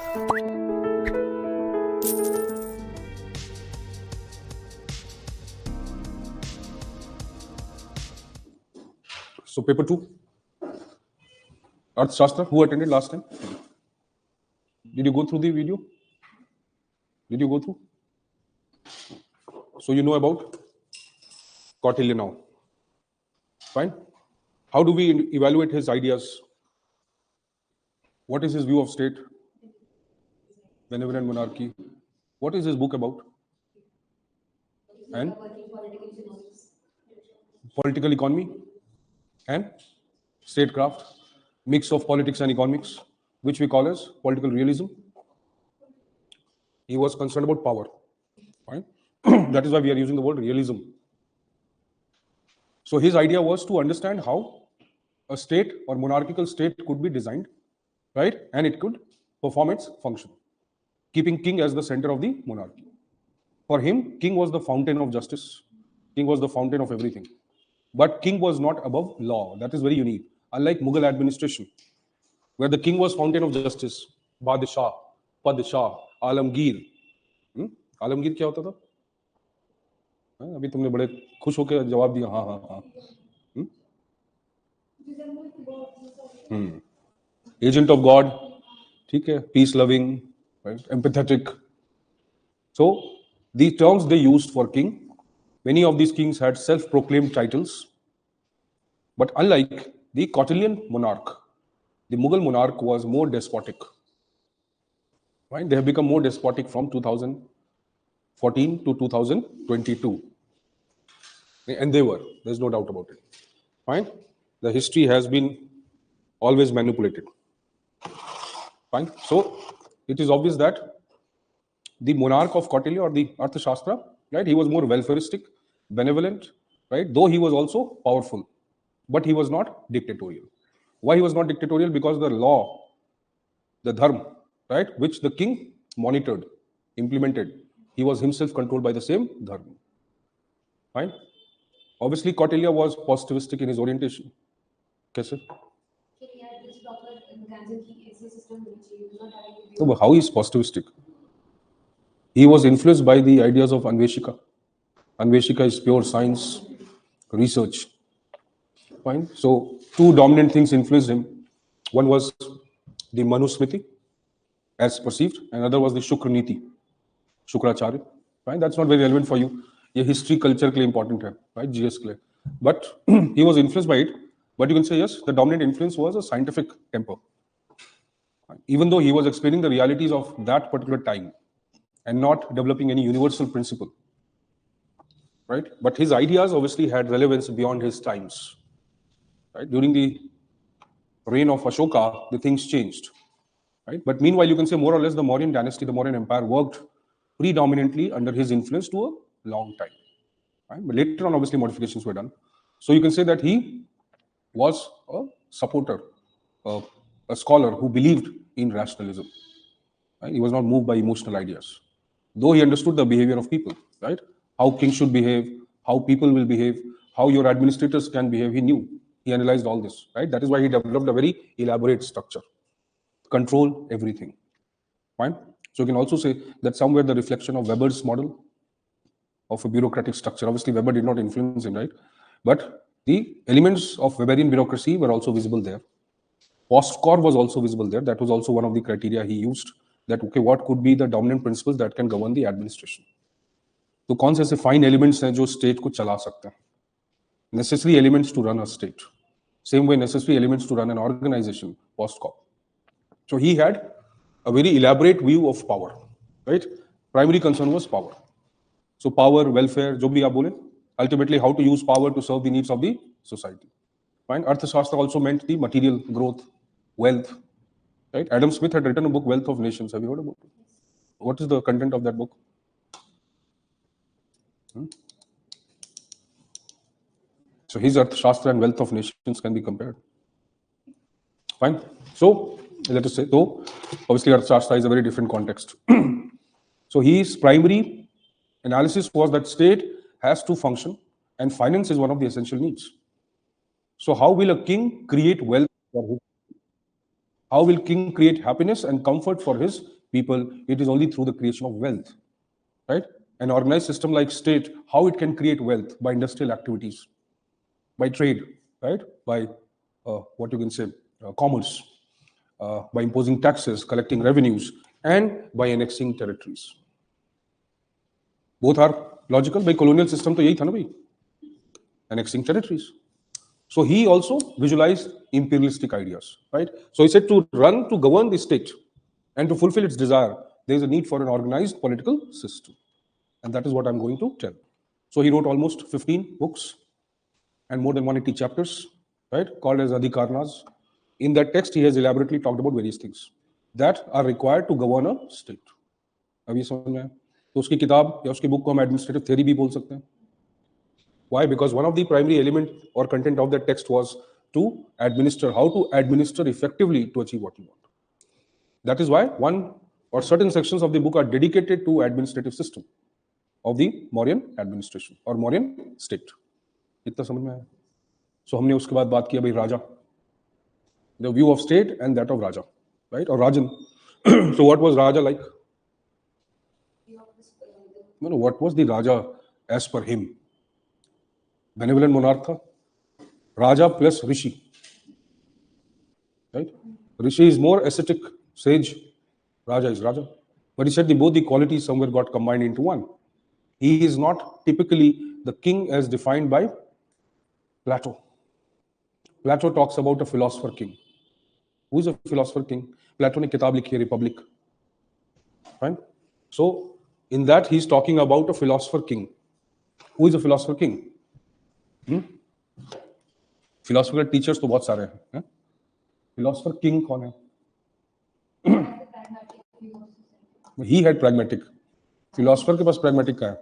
So paper 2, Arthashastra, who attended last time? Did you go through the video? Did you go through? So you know about Kautilya now. Fine. How do we evaluate his ideas? What is his view of state? Benevolent monarchy. What is his book about? And political economy and statecraft, mix of politics and economics, which we call as political realism. He was concerned about power. Right? That is why we are using the word realism. So his idea was to understand how a state or monarchical state could be designed, right? And it could perform its function, keeping king as the center of the monarchy. For him, king was the fountain of justice. King was the fountain of everything. But king was not above law. That is very unique. Unlike Mughal administration, where the king was fountain of justice, Badshah, Padshah, Alamgir. Alamgir क्या होता था? अभी तुमने बड़े खुश होकर जवाब दिया हाँ हाँ हाँ. Agent of God, ठीक है, peace loving, right? Empathetic. So these terms they used for king. Many of these kings had self-proclaimed titles, but unlike the Kautilyan monarch, the Mughal monarch was more despotic. Right? They have become more despotic from 2014 to 2022. And they were. There's no doubt about it. Fine? The history has been always manipulated. Fine? So, it is obvious that the monarch of Kautilya or the Arthashastra, right? He was more welfaristic, benevolent, right? Though he was also powerful, but he was not dictatorial. Why he was not dictatorial? Because the law, the dharma, right, which the king monitored, implemented, he was himself controlled by the same dharma. Fine? Obviously, Kautilya was positivistic in his orientation. Kaise? No, but how is positivistic? He was influenced by the ideas of Anveshika. Anveshika is pure science, research. Fine. So, two dominant things influenced him. One was the Manusmriti, as perceived, and another was the Shukraniti, Shukracharya. Fine. That's not very relevant for you. Your history, culture, clay important hai, right? GS clay. But he was influenced by it. But you can say yes, the dominant influence was a scientific temper. Even though he was explaining the realities of that particular time and not developing any universal principle, right? But his ideas obviously had relevance beyond his times. Right? During the reign of Ashoka, the things changed. Right? But meanwhile, you can say more or less the Mauryan dynasty, the Mauryan empire worked predominantly under his influence to a long time. Right? But later on, obviously, modifications were done. So you can say that he was a supporter, a scholar who believed in rationalism. Right? He was not moved by emotional ideas. Though he understood the behavior of people, right? How kings should behave, how people will behave, how your administrators can behave, he knew. He analyzed all this, right? That is why he developed a very elaborate structure. Control everything. Fine? So you can also say that somewhere the reflection of Weber's model of a bureaucratic structure. Obviously, Weber did not influence him, right? But the elements of Weberian bureaucracy were also visible there. Postcor was also visible there. That was also one of the criteria he used. That, okay, what could be the dominant principles that can govern the administration? तो कौन से ऐसे fine elements हैं जो state को चला सकते हैं? Necessary elements to run a state. Same way, necessary elements to run an organization, post-corp. So he had a very elaborate view of power, right? Primary concern was power. So power, welfare, जो भी आप बोले, ultimately how to use power to serve the needs of the society. Fine. Arthashastra also meant the material growth, wealth, right? Adam Smith had written a book, Wealth of Nations. Have you heard about it? What is the content of that book? So his Arthashastra and Wealth of Nations can be compared. Fine. So let us say, though, obviously Arthashastra is a very different context. So his primary analysis was that state has to function and finance is one of the essential needs. So how will a king create wealth for his? How will king create happiness and comfort for his people, it is only through the creation of wealth, right? An organized system like state, how it can create wealth? By industrial activities, by trade, right? By what you can say, commerce, by imposing taxes, collecting revenues, and by annexing territories. Both are logical. By colonial system तो यही था ना भाई, annexing territories. So he also visualized imperialistic ideas, right? So he said to govern the state and to fulfill its desire, there is a need for an organized political system. And that is what I'm going to tell. So he wrote almost 15 books and more than 180 chapters, right? Called as Adhikarnas. In that text, he has elaborately talked about various things that are required to govern a state. अब ये समझ में आया? तो उसकी किताब या उसकी बुक को हम एडमिनिस्ट्रेटिव थ्योरी भी बोल सकते हैं. Why? Because one of the primary element or content of that text was to administer, how to administer effectively to achieve what you want. That is why one or certain sections of the book are dedicated to administrative system of the Mauryan administration or Mauryan state. इतना समझ में आया? So हमने उसके बाद बात किया भाई राजा, the view of state and that of Raja, right? Or Rajan. So what was Raja like? No, what was the Raja as per him? Benevolent monarch tha. Raja plus Rishi, right? Rishi is more ascetic, sage. Raja is Raja. But he said both the qualities somewhere got combined into one. He is not typically the king as defined by Plato. Plato talks about a philosopher king. Who is a philosopher king? Plato ने किताब लिखी है Republic. Fine. So in that he is talking about a philosopher king. Who is a philosopher king? Philosopher teachers तो बहुत सारे हैं. Philosopher king कौन है? He had pragmatic. Philosopher के पास pragmatic का है.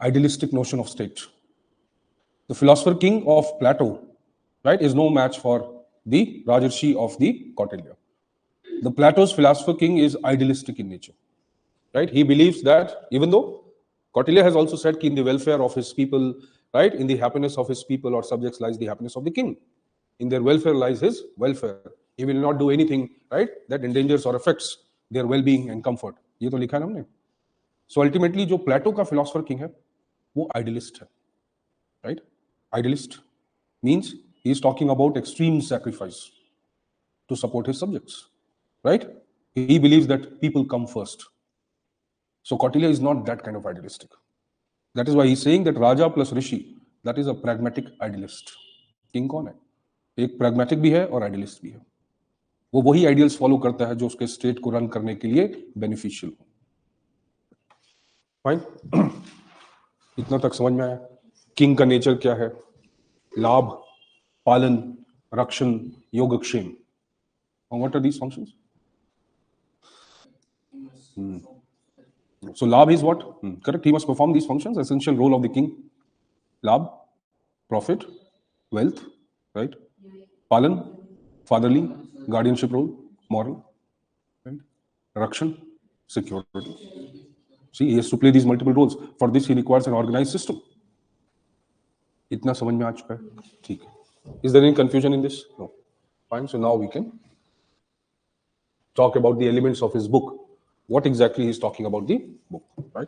Idealistic notion of state. The philosopher king of Plato, right, is no match for the Rajarshi of the Kautilya. The Plato's philosopher king is idealistic in nature, right? He believes that even though Kautilya has also said in the welfare of his people, right, in the happiness of his people or subjects lies the happiness of the king. In their welfare lies his welfare. He will not do anything, right, that endangers or affects their well-being and comfort. ये तो लिखा है हमने. So ultimately जो Plato का philosopher king है, वो idealist है, right? Idealist means he is talking about extreme sacrifice to support his subjects, right? He believes that people come first. So Kautilya is not that kind of idealistic. That is why he is saying that Raja plus Rishi, that is a pragmatic idealist. King कौन है? एक pragmatic भी है और idealist भी है. वो वही ideals follow करता है जो उसके state को run करने के लिए beneficial हो. Fine? इतना तक समझ में आया? King का nature क्या है? लाभ, पालन, रक्षण, योगक्षेम. And what are these functions? So labh is what? Correct. He must perform these functions. Essential role of the king. Labh, profit, wealth, right? Palan, fatherly, guardianship role, moral, right? Rakshan, security. See, he has to play these multiple roles. For this, he requires an organized system. इतना समझ में आ चुका है? ठीक है. Is there any confusion in this? No. Fine. So now we can talk about the elements of his book. What exactly he is talking about the book, right?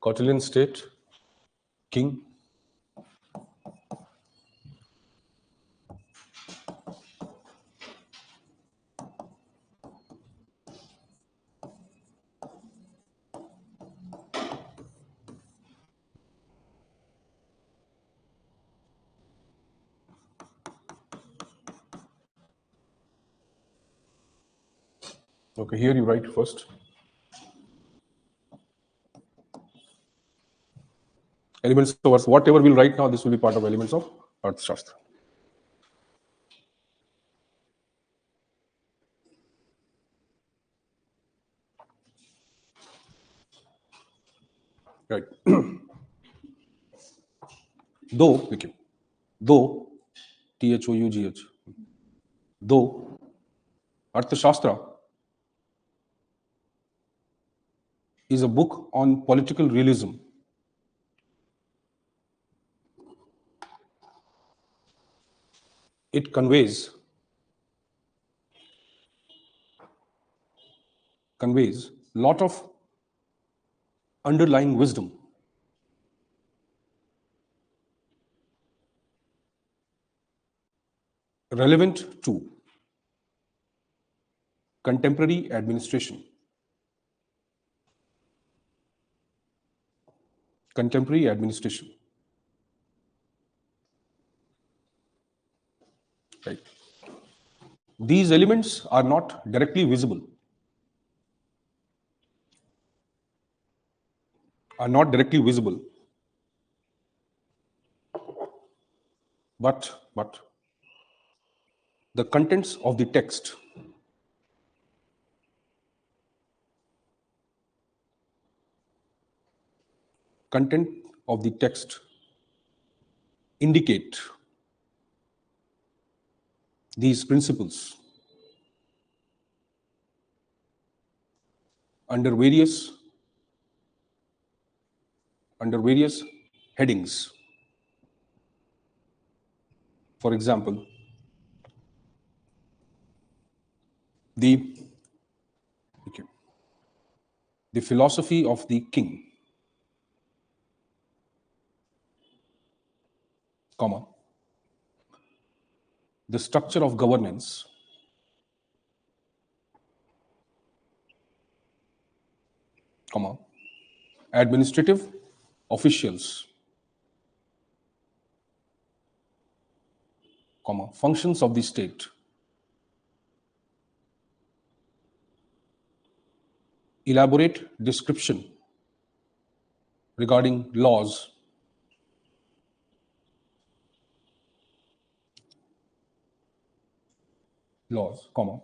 Kautilyan state, king. Okay, here you write first. Elements of Arth, whatever we'll write now, this will be part of elements of Arthashastra. Right. Though, THOUGH, though Arthashastra is a book on political realism. It conveys lot of underlying wisdom. Relevant to contemporary administration. Contemporary administration. Right. These elements are not directly visible. But the contents of the text indicate these principles under various headings. For example, the philosophy of the king, comma, the structure of governance, comma, administrative officials, comma, functions of the state, elaborate description regarding laws, comma,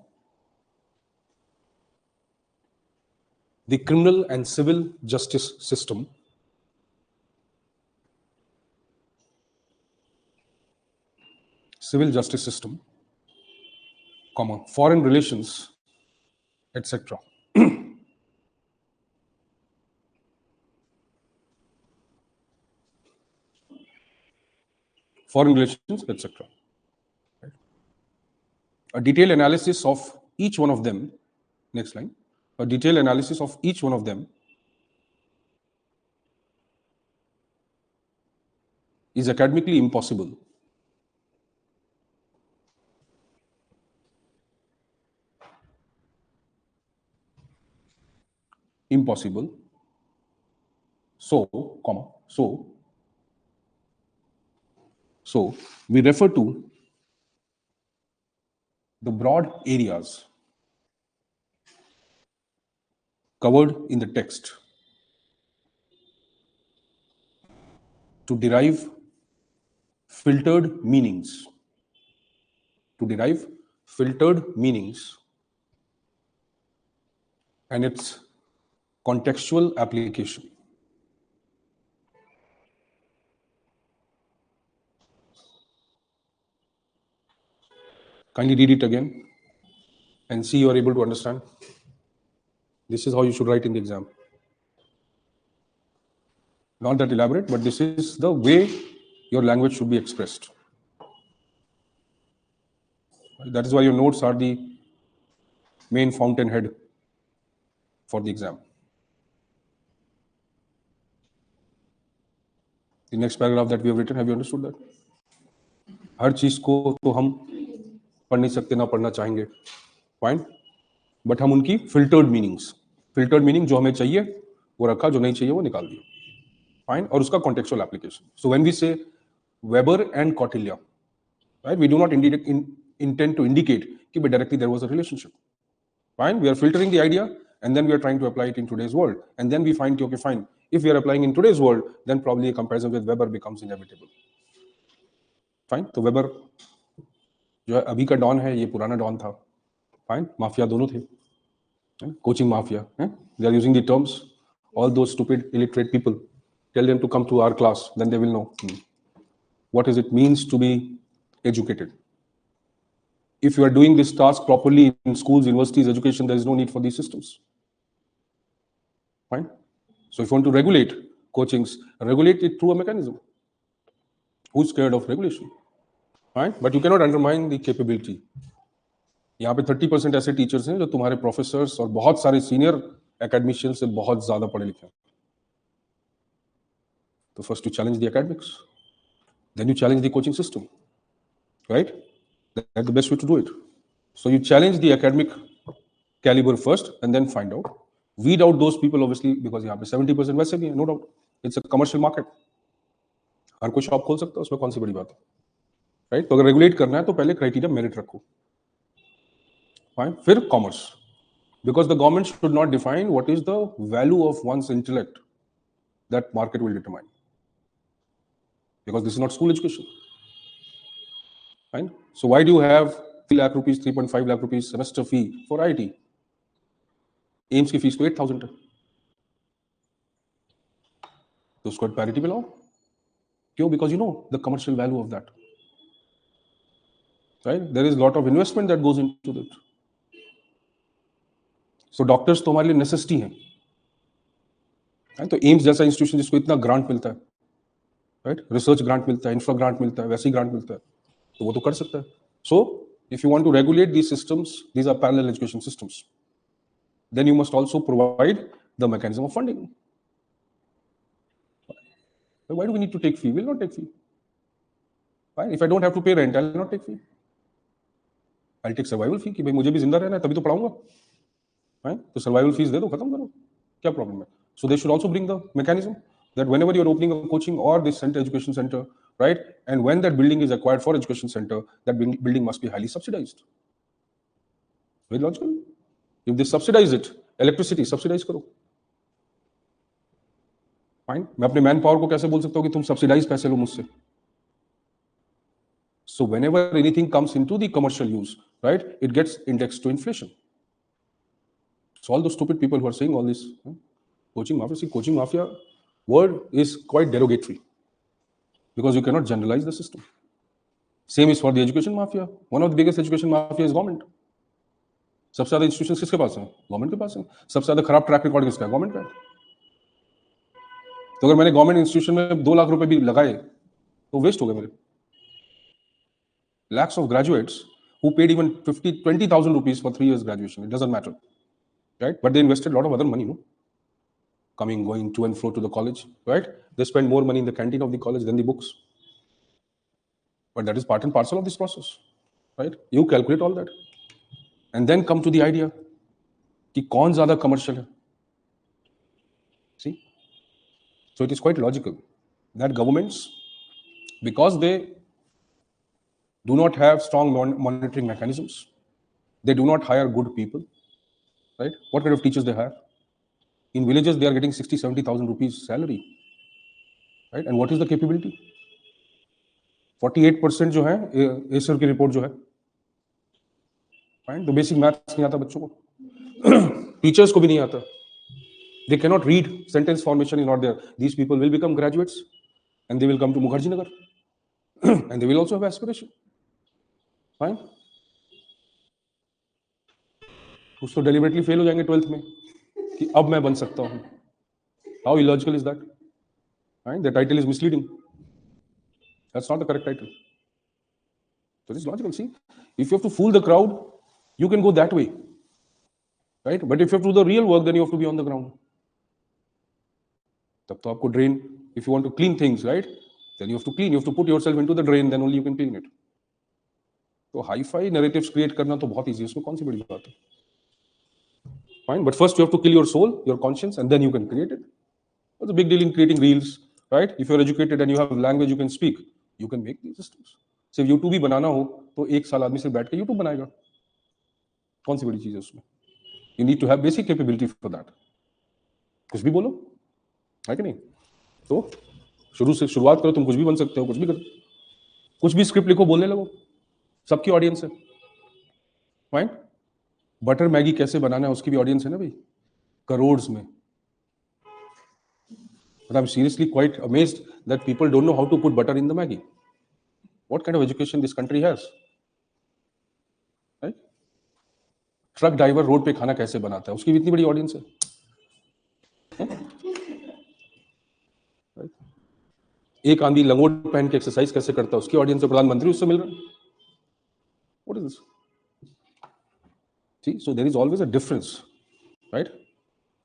the criminal and civil justice system, comma, foreign relations, etc. Foreign relations, etc. A detailed analysis of each one of them, next line, a detailed analysis of each one of them is academically impossible. So, comma, so we refer to the broad areas covered in the text to derive filtered meanings, and its contextual application. Kindly read it again and see you are able to understand. This is how you should write in the exam. Not that elaborate, but this is the way your language should be expressed. That is why your notes are the main fountainhead for the exam. The next paragraph that we have written, have you understood that? हर चीज को तो हम पढ़ नहीं सकते, ना पढ़ना चाहेंगे, फाइन, बट हम उनकी फिल्टर्ड मीनिंग जो हमें चाहिए वो रखा, जो नहीं चाहिए वो निकाल दिया, फाइन, और उसका contextual application. So when we say Weber and Kautilya, right, we do not intend to indicate कि directly there was a relationship. Fine, we are filtering the idea and then we are trying to apply it in today's world, and then we find okay, fine, if we are applying in today's world, then probably a comparison with Weber becomes inevitable. Fine, तो Weber जो है अभी का don है, ये पुराना don था. Fine, mafia दोनों थे, coaching mafia. They are using the terms, all those stupid illiterate people, tell them to come to our class, then they will know what is it means to be educated. If you are doing this task properly in schools, universities, education, there is no need for these systems. Fine. So if you want to regulate coachings, regulate it through a mechanism. Who's scared of regulation? Fine. But you cannot undermine the capability. यहाँ पे 30% ऐसे teachers हैं जो तुम्हारे professors और बहुत सारे senior academician से बहुत ज्यादा पढ़े लिखे हैं. तो first you challenge the academics, then you challenge the coaching system, right? That's the best way to do it. So you challenge the academic caliber first and then find out. Weed out those people obviously because यहाँ पे 70% वैसे भी है, no doubt. It's a commercial market. हर कोई shop खोल सकता है, उसमें कौन सी बड़ी बात है, राइट? तो अगर रेगुलेट करना है तो पहले क्राइटेरिया मेरिट रखो. फाइन. फिर commerce, because the government should not define what is the value of one's intellect. That market will determine, because this is not school education. Fine. So why do you have 3 lakh rupees, 3.5 lakh rupees semester fee for IT? AIIMS की fees तो 8,000 है. तो उसको parity पे लाओ. क्यों? Because you know the commercial value of that, right? There is lot of investment that goes into that. So doctors तो हमारे लिए नेसेसिटी हैं. तो एम्स जैसा इंस्टीट्यूशन जिसको इतना ग्रांट मिलता है, राइट? रिसर्च ग्रांट मिलता है, इंफ्रा ग्रांट मिलता है, वैसे ही ग्रांट मिलता है, तो वो तो कर सकता है. सो if you want to regulate these systems, these are parallel education systems, then you must also provide the mechanism of funding. Why do we need to take fee? We'll not take fee. Fine. If I don't have to pay rent, I'll not take fee. I'll take survival fee कि भाई मुझे भी जिंदा रहना है तभी तो पढ़ाऊंगा. Fine. तो survival fees दे दो, खत्म करो, क्या प्रॉब्लम है? So they should also bring the mechanism that whenever you're opening a coaching or this center, education center, right, and when that building is acquired for education center, that building must be highly subsidized. Very logical. If they subsidize it, electricity subsidize करो. Fine. मैं अपने man power को कैसे बोल सकता हूँ कि तुम सब्सिडाइज पैसे लो मुझसे? So whenever anything comes into the commercial use, right, it gets indexed to inflation. So all those stupid people who are saying all this, coaching mafia, see, coaching mafia word is quite derogatory because you cannot generalize the system. Same is for the education mafia. One of the biggest education mafia is government. सबसे ज्यादा institution किसके पास है? Government के पास है. सबसे ज्यादा खराब track record किसका है? गवर्नमेंट का. तो अगर मैंने गवर्नमेंट इंस्टीट्यूशन में 2 लाख रुपए भी लगाए तो वेस्ट हो गए मेरे. Lakhs of graduates who paid even 20,000 rupees for 3 years graduation. It doesn't matter, right? But they invested a lot of other money, no? Coming, going to and fro to the college, right? They spend more money in the canteen of the college than the books. But that is part and parcel of this process, right? You calculate all that. And then come to the idea कि कौन ज़्यादा commercial है. See? So it is quite logical that governments, because they do not have strong monitoring mechanisms, they do not hire good people, right? What kind of teachers they hire? In villages, they are getting 60,000-70,000 rupees salary, right? And what is the capability? 48% जो है Acer की report जो है, right? तो basic maths नहीं आता बच्चों को, टीचर्स को भी नहीं आता. They cannot read, sentence formation is not there. These people will become graduates and they will come to Mukherjee Nagar and they will also have aspiration. Fine. कुछ तो deliberately fail हो जाएंगे 12th में कि अब मैं बन सकता हूँ. How illogical is that? Right? The title is misleading. That's not the correct title. So it's logical. See, if you have to fool the crowd, you can go that way, right? But if you have to do the real work, then you have to be on the ground. तब तो आपको drain. If you want to clean things, right? Then you have to clean. You have to put yourself into the drain. Then only you can clean it. तो hi-fi narratives create करना तो बहुत easy है. उसमें कौन सी बड़ी बात है? Fine, but first you have to kill your soul, your conscience, and then you can create it. What's the big deal in creating reels, right? If you're educated and you have language you can speak, you can make these systems. सिर्फ YouTube ही बनाना हो तो 1 साल आदमी सिर्फ बैठ के YouTube बनाएगा. कौन सी बड़ी चीज है उसमें? You need to have basic capability for that. कुछ भी बोलो, है कि नहीं? तो शुरू से शुरुआत करो, तुम कुछ भी बन सकते हो, कुछ भी करो, कुछ भी स्क्रिप्ट लिखो, बोलने लगो, सबकी ऑडियंस है. फाइन. बटर मैगी कैसे बनाना है उसकी भी ऑडियंस है ना भाई, करोड़ में. But I'm seriously quite amazed that people don't know how to put butter in the Maggi. What kind of education this country has? Right? Truck driver road पे खाना कैसे बनाता है, उसकी भी इतनी बड़ी ऑडियंस है. एक आंधी लंगोट पहन के एक्सरसाइज कैसे करता है, उसकी ऑडियंस से प्रधानमंत्री उससे मिल रहा है. What is this? See, so there is always a difference, right,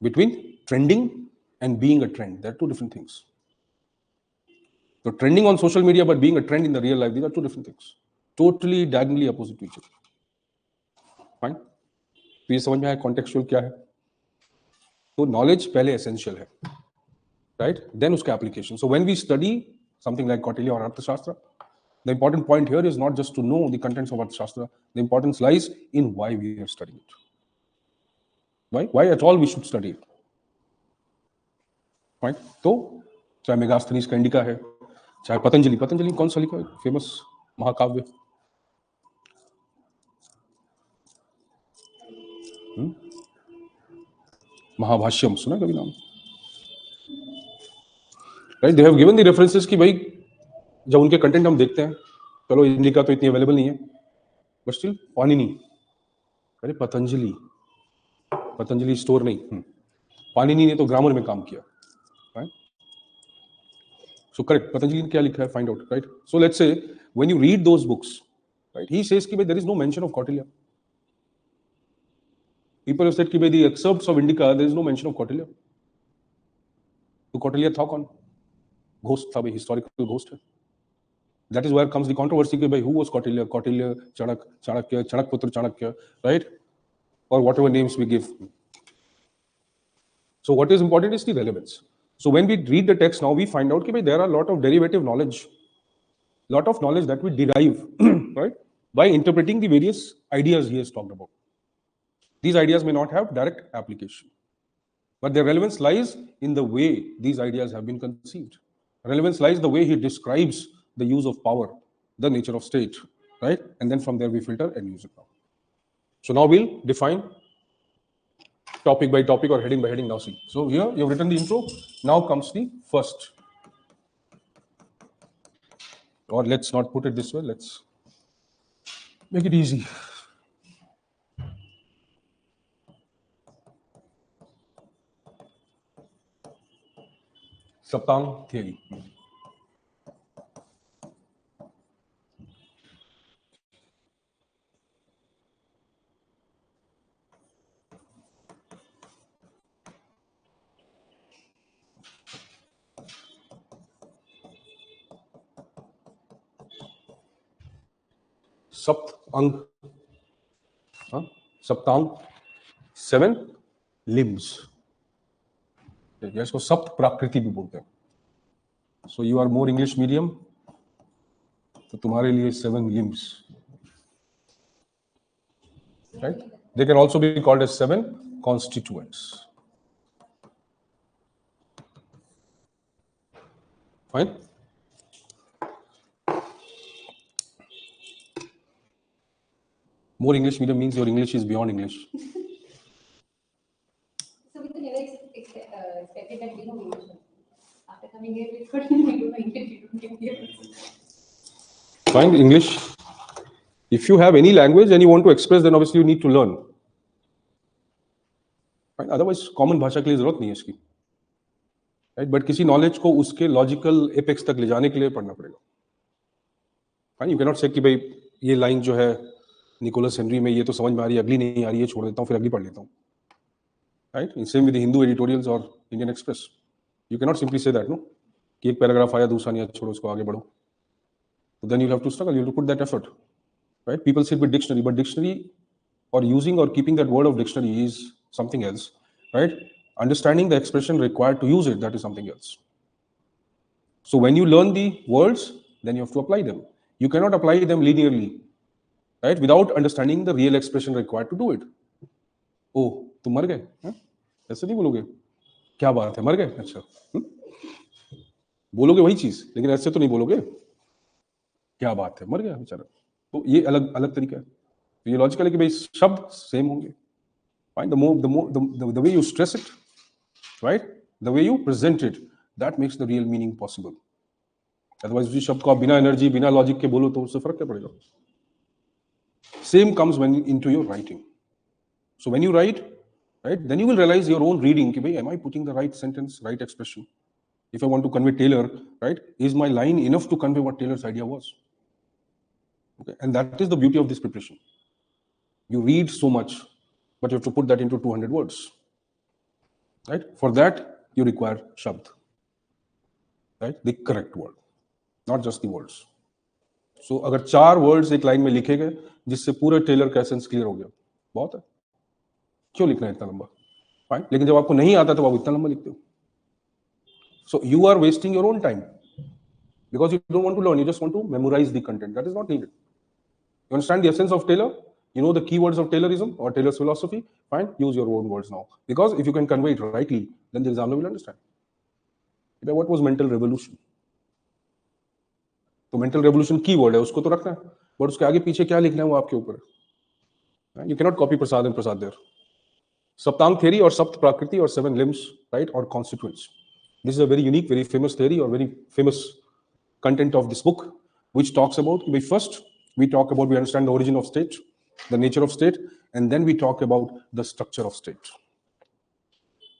between trending and being a trend. They are two different things. So trending on social media but being a trend in the real life, these are two different things. Totally diagonally opposite to each other. Fine? तो ये समझ में आया contextual क्या है. तो knowledge पहले essential है, right? Then उसका application. So when we study something like Kautilya or Arthashastra, the important point here is not just to know the contents of Arthashastra. The importance lies in why we are studying it. Why at all we should study it. Right? तो चाहे मेगास्थनीज का indica है, चाहे पतंजलि कौन सा लिखा है, famous महाकाव्य, महाभाष्यम, सुना कभी नाम? Right, they have given the references कि भाई जब उनके कंटेंट हम देखते हैं, चलो इंडिका तो इतनी अवेलेबल नहीं है, बट स्टिल पाणिनि, अरे पतंजलि स्टोर नहीं, पाणिनि ने तो ग्रामर में काम किया. राइट, सो करेक्ट, पतंजलि ने क्या लिखा है, find out. Right, so let's say when you read those books, right, he says कि भाई there is no mention of Kautilya. People have said कि भाई the excerpts of Indica, there is no mention of Kautilya. तो Kautilya था कौन? Ghost था भाई, historical ghost है. That is where comes the controversy कि भाई who was Kautilya? Kautilya, Chanakya, Chanakputra Chanakya, right? Or whatever names we give. So what is important is the relevance. So when we read the text now, we find out कि भाई there are a lot of derivative knowledge, lot of knowledge that we derive, right, by interpreting the various ideas he has talked about. These ideas may not have direct application, but their relevance lies in the way these ideas have been conceived. Relevance lies the way he describes the use of power, the nature of state, right? And then from there we filter and use it now. So now we'll define topic by topic or heading by heading now. See. So here you've written the intro. Now comes the first. Or let's not put it this way. Let's make it easy. Saptanga theory. Sapta anga, सप्तांग, 7 limbs. इसको सप्त प्राकृति भी बोलते हैं. So you are more English medium, तो तुम्हारे लिए 7 limbs, right? They can also be called as 7 constituents. Fine. More English medium means your English is beyond English. So we never expected that we know English. After coming here, we don't know English. We don't get Find English. If you have any language and you want to express, then obviously you need to learn. Fine. Otherwise, common भाषा के लिए जरूरत नहीं है इसकी. Right? But किसी knowledge को उसके logical apex तक ले जाने के लिए पढ़ना पड़ेगा. Fine. You cannot say कि भाई ये लाइन जो है निकोलस हेनरी में ये तो समझ में आ रही है, अगली नहीं आ रही है, छोड़ देता हूँ, फिर अगली पढ़ लेता हूँ. Right? Same with the Hindu editorials or Indian Express. You cannot simply say that, no? कि एक पैराग्राफ आया, दूसरा नहीं आया, छोड़ो इसको, आगे बढ़ो. So then you'll have to struggle, you'll have to put that effort. Right? People sit with dictionary, but dictionary or using or keeping that word of dictionary is something else. Right? Understanding the expression required to use it, that is something else. So when you learn the words, then you have to apply them. You cannot apply them linearly, right? Without understanding the real expression required to do it. Oh, तुम मर गए? ऐसे नहीं बोलोगे. क्या बात है, मर गए? अच्छा. बोलोगे वही चीज, लेकिन ऐसे तो नहीं बोलोगे. क्या बात है, मर गया बेचारा. तो ये अलग अलग तरीका है. तो ये लॉजिकल है कि भाई शब्द सेम होंगे. Find the way you stress it, right? The way you present it, that makes the real meaning possible. Otherwise, उसी शब्द को आप बिना एनर्जी, बिना लॉजिक के बोलो तो उससे फर्क क्या पड़ेगा? Same comes when into your writing. So when you write, right, then you will realize your own reading कि भाई am I putting the right sentence, right expression? If I want to convey Taylor, right, is my line enough to convey what Taylor's idea was? Okay, and that is the beauty of this preparation. You read so much, but you have to put that into 200 words. Right? For that, you require shabd, right? The correct word, not just the words. So, अगर 4 words एक line में लिखे गए जिससे पूरा Taylor का essence clear हो गया, बहुत है. क्यों लिखना है इतना लंबा? फाइन. लेकिन जब आपको नहीं आता तो आप इतना लंबा लिखते हो. So you are wasting your own time because you don't want to learn. You just want to memorize the content. That is not needed. You understand the essence of Taylor? You know the keywords of Taylorism or Taylor's philosophy? Fine, use your own words now. Because if you can convey it rightly, then the examiner will understand. What was mental revolution? तो mental revolution keyword है, उसको तो रखना है, but उसके आगे पीछे क्या लिखना है वो आपके ऊपर है. You cannot copy Prasad and Prasad there. Saptang theory or Sapt Prakriti or 7 limbs, right, or constituents. This is a very unique, very famous theory or very famous content of this book, which talks about, first, we understand the origin of state, the nature of state, and then we talk about the structure of state.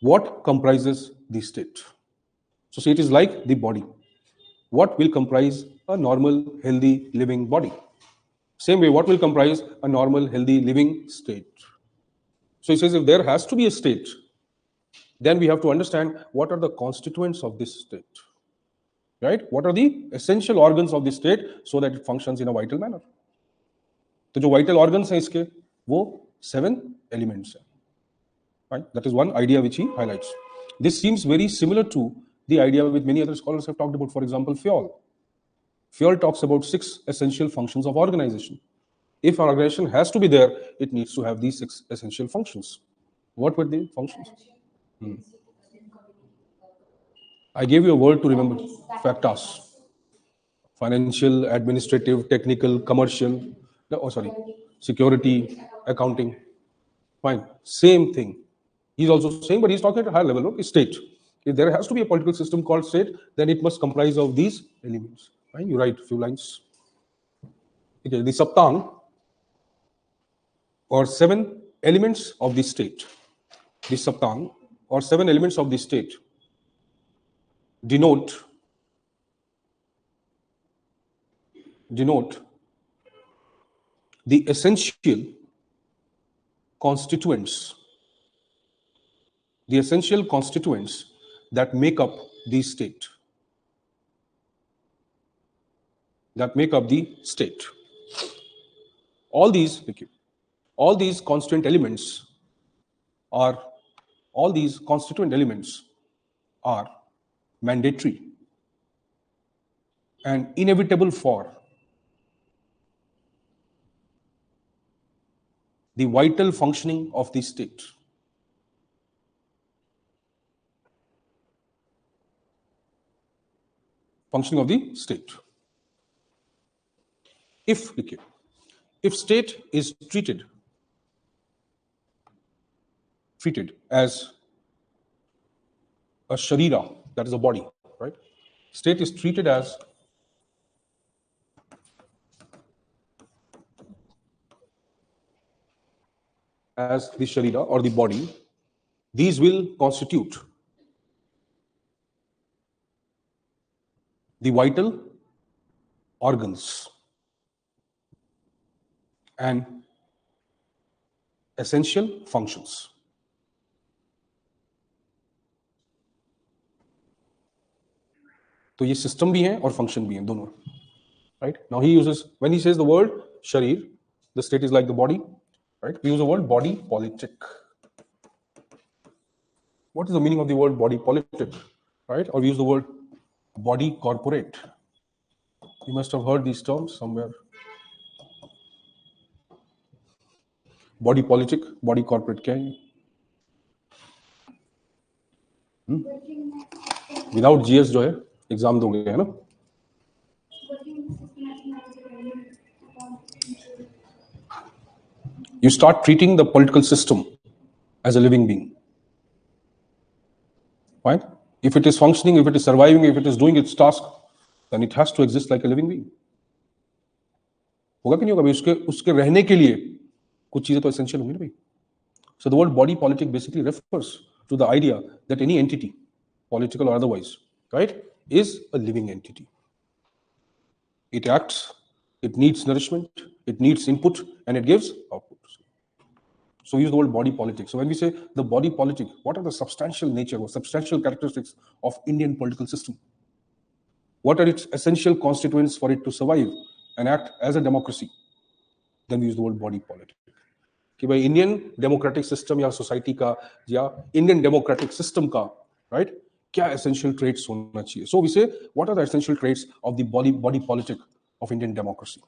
What comprises the state? So state is like the body. What will comprise a normal, healthy, living body? Same way, what will comprise a normal, healthy, living state? So he says if there has to be a state, then we have to understand what are the constituents of this state. Right? What are the essential organs of the state so that it functions in a vital manner? तो जो vital organs हैं इसके वो 7 elements हैं. Right? That is one idea which he highlights. This seems very similar to the idea which many other scholars have talked about. For example, Fjoll. Fjoll talks about 6 essential functions of organization. If an organization has to be there, it needs to have these 6 essential functions. What were the functions? I gave you a word to remember. Factors. Financial, administrative, technical, commercial. Security, accounting. Fine. Same thing. He's also saying, but he's talking at a higher level of state. If there has to be a political system called state, then it must comprise of these elements. Fine. You write a few lines. Okay. The Saptang, or 7 elements of the state. The Saptang, or 7 elements of the state, denote the essential constituents that make up the state. All these constituent elements are mandatory and inevitable for the vital functioning of the state. Functioning of the state. If state is treated as a sharira, that is a body, right? State is treated as the sharira or the body. These will constitute the vital organs and essential functions. तो ये system भी है और function भी है दोनों. Right? Now he uses, when he says the word sharir, the state is like the body. Right? We use the word body politic. What is the meaning of the word body politic? Right? Or we use the word body corporate. You must have heard these terms somewhere. Body politic, body corporate क्या है? Without GS जो है exam दोगे है ना? You start treating the political system as a living being. Right? If it is functioning, if it is surviving, if it is doing its task, then it has to exist like a living being. होगा कि नहीं होगा भाई? उसके रहने के लिए कुछ चीजें तो essential होंगी ना भाई. So the word body politic basically refers to the idea that any entity, political or otherwise, right, is a living entity. It acts, it needs nourishment, it needs input, and it gives output. So we use the word body politic. So when we say the body politic, what are the substantial nature or substantial characteristics of Indian political system? What are its essential constituents for it to survive and act as a democracy? Then we use the word body politic. कि भाई Indian democratic system या society का या Indian democratic system का, right, क्या essential traits होना चाहिए? So we say what are the essential traits of the body politic of Indian democracy?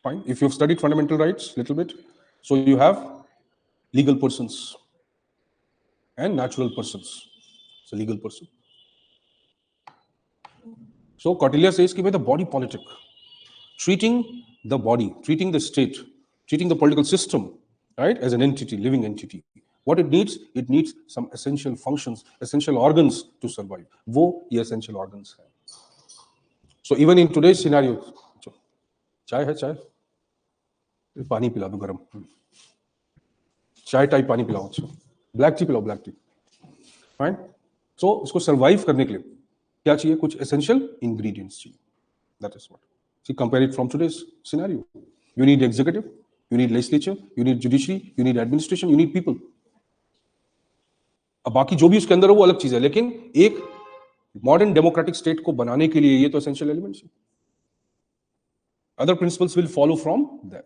Fine. If you've studied fundamental rights a little bit, so you have legal persons and natural persons. It's a legal person. So Kautilya says कि भाई the body politic, treating the body, treating the state, treating the political system, right, as an entity, living entity. What it needs some essential functions, essential organs to survive. वो ये essential organs हैं. So even in today's scenario, चाय है, चाय, पानी पिला दो गरम, चाय टाइप पानी पिलाओ, अच्छा, ब्लैक टी पिलाओ, ब्लैक टी, फाइन. सो इसको सर्वाइव करने के लिए क्या चाहिए? कुछ एसेंशियल इंग्रेडिएंट्स चाहिए. That is what. See compare it from today's scenario. You need executive, you need legislature, you need judiciary, you need administration, you need people. अब बाकी जो भी उसके अंदर है वो अलग चीज है, लेकिन एक मॉडर्न डेमोक्रेटिक स्टेट को बनाने के लिए ये तो एसेंशियल एलिमेंट्स है. Other principles will follow from there.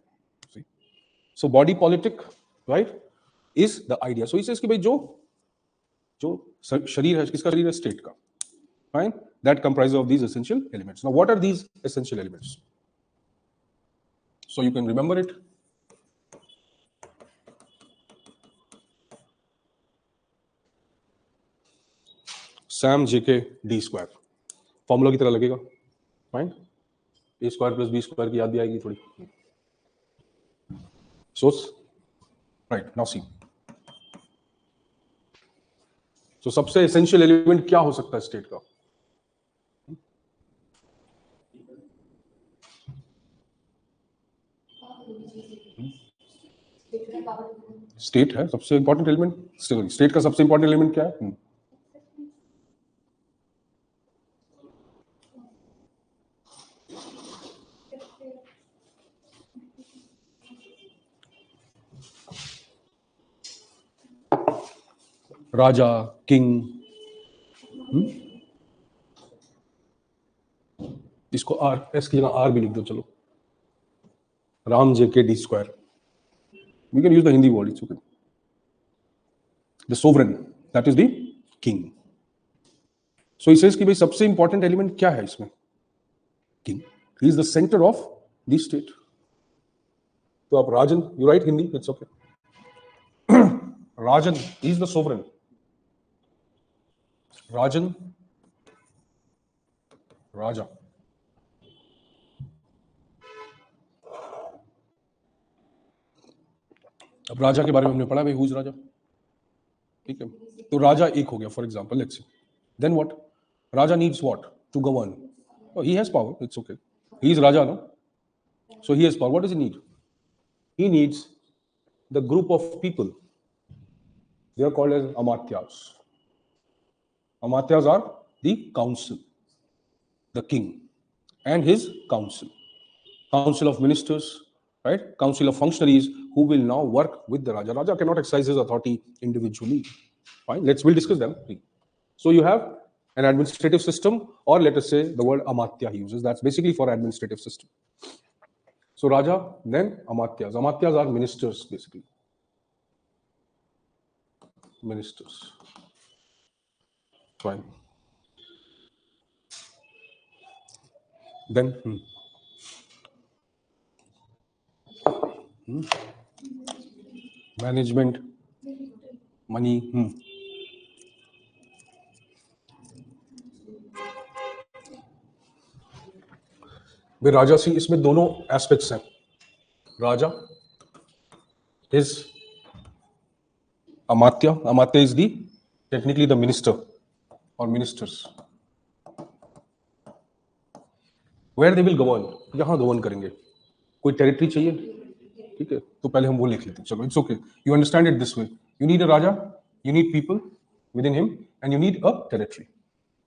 See? So body politic, right, is the idea. So he says कि भाई जो शरीर है, किसका शरीर है? स्टेट का. Fine. That comprises of these essential elements. Now, what are these essential elements? So you can remember it. Sam JK D square. Formula की तरह लगेगा. Fine. A square plus B square की याद भी आएगी थोड़ी. So, right, now see. So सबसे essential element क्या हो सकता है स्टेट का? स्टेट है सबसे इंपॉर्टेंट एलिमेंट. स्टेट का सबसे इंपॉर्टेंट एलिमेंट क्या है? राजा, किंग. इसको आर, एस की जगह आर भी लिख दो. चलो, Ram JK D square. We can use the Hindi word, it's okay. The sovereign, that is the king. So he says कि भाई सबसे इंपॉर्टेंट एलिमेंट क्या है इसमें? King. He is the center of the state. तो आप राजन, you write Hindi, it's okay. Rajan is the sovereign. Rajan, Raja. अब राजा के बारे में हमने पढ़ा भाई, हु इज राजा. ठीक है, तो राजा एक हो गया for example. Let's see, then what? Raja needs what to govern? He has power, it's okay. He is raja, no? So he has power. What does he need? He needs the group of people. They are called as Amatyas. Amatyas are the council, the king and his council, council of ministers, right? Council of functionaries who will now work with the Raja. Raja cannot exercise his authority individually. Fine, we'll discuss them. So you have an administrative system, or let us say the word Amatya he uses. That's basically for administrative system. So Raja, then Amatyas. Amatyas are ministers basically. Ministers. Fine. Then management, money. वे राजा सी, इसमें दोनों aspects हैं. राजा is Amatya. Amatya is the technically the minister or ministers. Where they will govern, यहाँ govern करेंगे. कोई territory चाहिए, ठीक है, तो पहले हम वो लिख लेते हैं. चलो, it's okay. You understand it this way. You need a Raja, you need people within him, and you need a territory.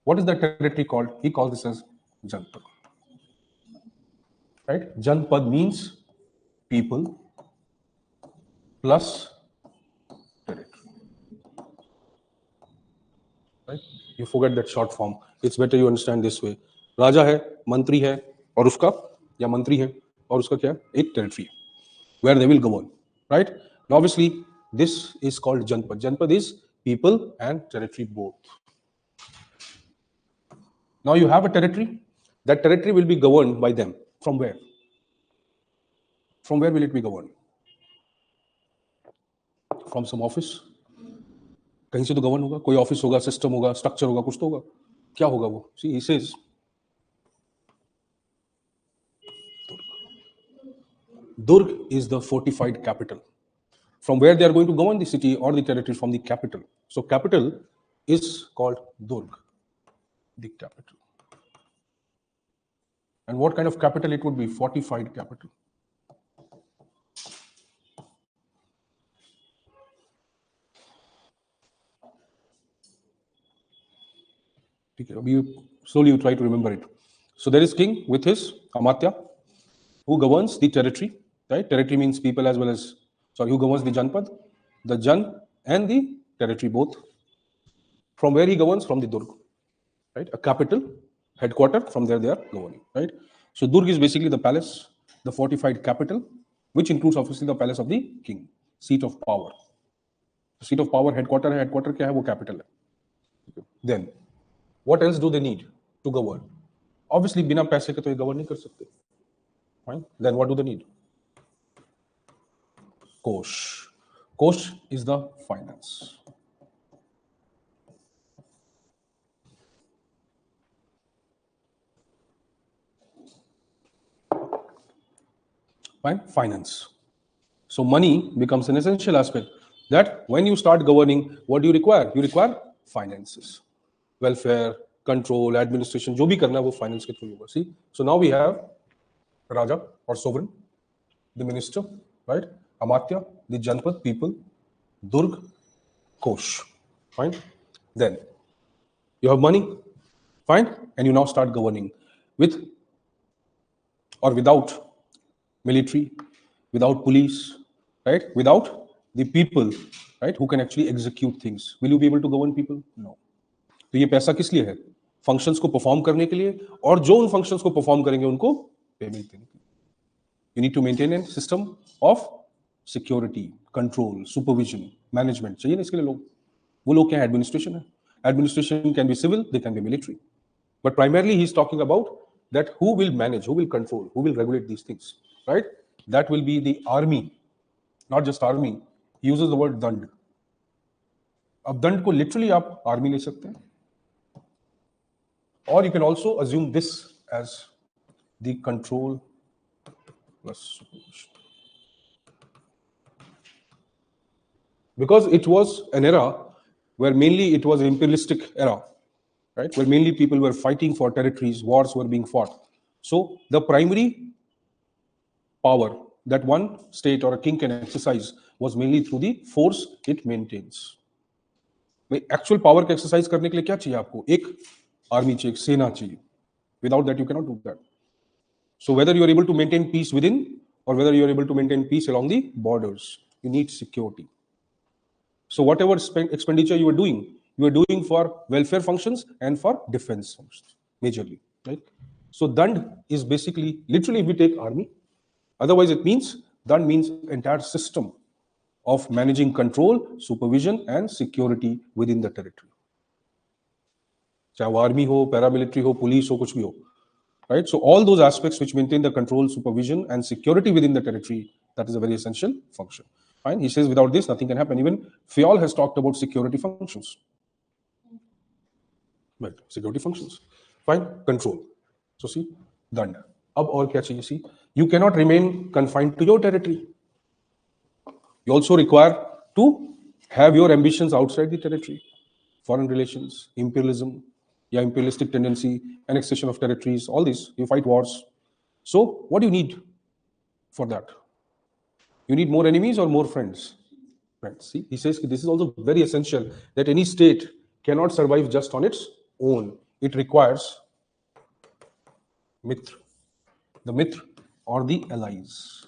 What is that territory called? He calls this as Janpad. Right? Janpad means people plus territory. Right? You forget that short form. It's better you understand this way. राजा है, मंत्री है, और उसका या मंत्री है और उसका क्या? एक territory where they will govern. Right? Now obviously this is called Janpad. Janpad is people and territory both. Now you have a territory. That territory will be governed by them. From where? From where will it be governed? From some office. कहीं से तो govern होगा, कोई office होगा, system होगा, structure होगा, कुछ तो होगा. क्या होगा वो? See, he says Durg is the fortified capital. From where they are going to govern the city or the territory, from the capital. So capital is called Durg, the capital. And what kind of capital it would be? Fortified capital. Slowly you try to remember it. So there is king with his Amatya, who governs the territory, right? Territory means people as well as, who governs the Janpad, the Jan and the territory both. From where he governs? From the Durg, right? A capital, headquarter, from there they are governing, right? So Durg is basically the palace, the fortified capital, which includes obviously the palace of the king, seat of power. The seat of power, headquarter क्या है? वो capital है. Then, what else do they need to govern? Obviously, बिना पैसे के तो ये govern नहीं कर सकते. Fine. Then what do they need? Kosh. Kosh is the finance. Fine. Finance. So money becomes an essential aspect. That when you start governing, what do you require? You require finances. Welfare, control, administration, जो भी करना है वो finance के through होगा. See, so now we have Raja or sovereign, the minister, right? Amatya, the Janpad people, Durg, Kosh. Fine. Then you have money, fine, and you now start governing with or without military, without police, right? Without the people, right, who can actually execute things. Will you be able to govern people? No. तो ये पैसा किस लिए है? Functions को perform करने के लिए, और जो उन फंक्शंस को परफॉर्म करेंगे उनको पेमेंट देने के लिए. You need to maintain a system of security, control, supervision, management. चाहिए ना इसके लिए लोग. वो लोग क्या है? Administration है. Administration can be civil, they can be military. But primarily he is talking about that who will manage, who will control, who will regulate these things, right? That will be the army, not just army. He uses the word dand. अब दंड को literally आप army ले सकते हैं. Or you can also assume this as the control plus supervision. Because it was an era where mainly it was an imperialistic era, right? Where mainly people were fighting for territories, wars were being fought. So the primary power that one state or a king can exercise was mainly through the force it maintains. Actual power का exercise करने के लिए क्या चाहिए आपको? एक army चाहिए, एक सेना चाहिए. Without that you cannot do that. So whether you are able to maintain peace within or whether you are able to maintain peace along the borders, you need security. So whatever expenditure you are doing for welfare functions and for defense functions, majorly, right? So dand is basically, literally, if we take army, otherwise it means, dand means entire system of managing control, supervision and security within the territory. चाहे वो army हो, paramilitary हो, police हो, कुछ भी हो, right? So all those aspects which maintain the control, supervision and security within the territory, that is a very essential function. Fine. He says without this nothing can happen. Even Fayol has talked about security functions. Right. Security functions. Fine. Control. So see, dand. Ab aur kya chahiye? See, you cannot remain confined to your territory. You also require to have your ambitions outside the territory. Foreign relations, imperialism, imperialistic tendency, annexation of territories, all these. You fight wars. So what do you need for that? You need more enemies or more friends? Friends. See, he says this is also very essential, that any state cannot survive just on its own. It requires mitra, the mitra or the allies.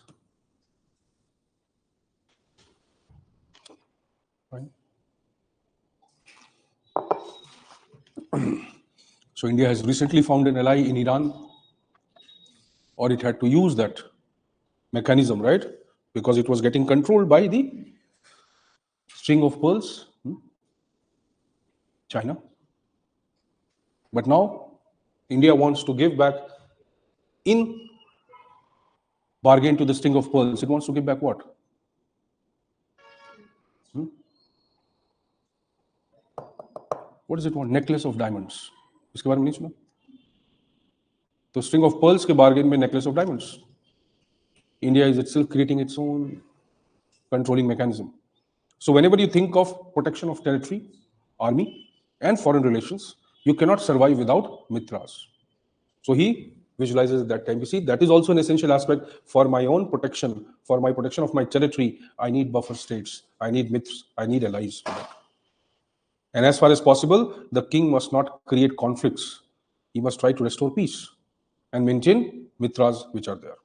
Right? So India has recently found an ally in Iran, or it had to use that mechanism, right? Because it was getting controlled by the string of pearls, China. But now India wants to give back, in bargain to the string of pearls, it wants to give back what? What does it want? Necklace of diamonds. इसके बारे में नहीं सुना? तो string of pearls के bargain में necklace of diamonds. India is itself creating its own controlling mechanism. So whenever you think of protection of territory, army, and foreign relations, you cannot survive without mitras. So he visualizes at that time. You see, that is also an essential aspect for my own protection, for my protection of my territory. I need buffer states, I need mithras, I need allies for that. And as far as possible, the king must not create conflicts. He must try to restore peace and maintain mitras which are there.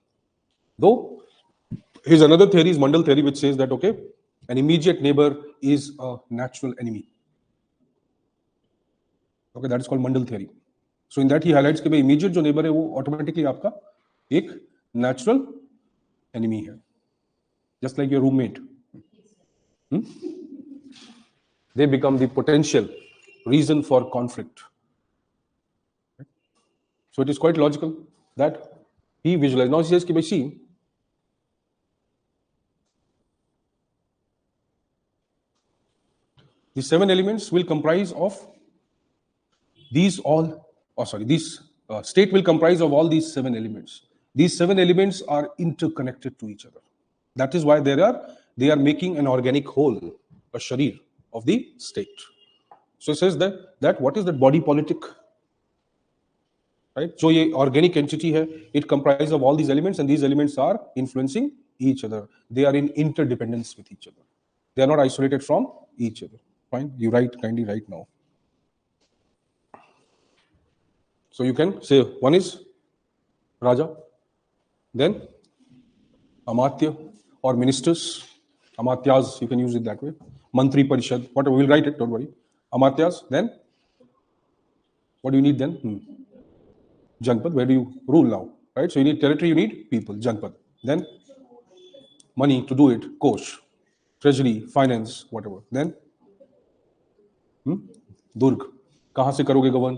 Though, here's another theory, is Mandal theory, which says that, okay, an immediate neighbor is a natural enemy. Okay, that is called Mandal theory. So in that he highlights कि भाई immediate जो neighbor है वो automatically आपका एक natural enemy है, just like your roommate. They become the potential reason for conflict. So it is quite logical that he visualized. Now he says कि भाई see, the 7 elements will comprise of these all, this state will comprise of all these 7 elements. These 7 elements are interconnected to each other. That is why they are making an organic whole, a sharir of the state. So it says that what is that body politic? Right? So ये organic entity है, it comprises of all these elements, and these elements are influencing each other. They are in interdependence with each other. They are not isolated from each other. Fine, you write, kindly write now. So you can say one is Raja, then Amatya or ministers, Amatyas, you can use it that way. Mantri Parishad, whatever, we'll write it, don't worry. Amatyas, then what do you need then? Janpad, where do you rule now? Right? So you need territory, you need people, Janpad. Then money to do it, Kosh, treasury, finance, whatever. Then दुर्ग, कहाँ से करोगे govern?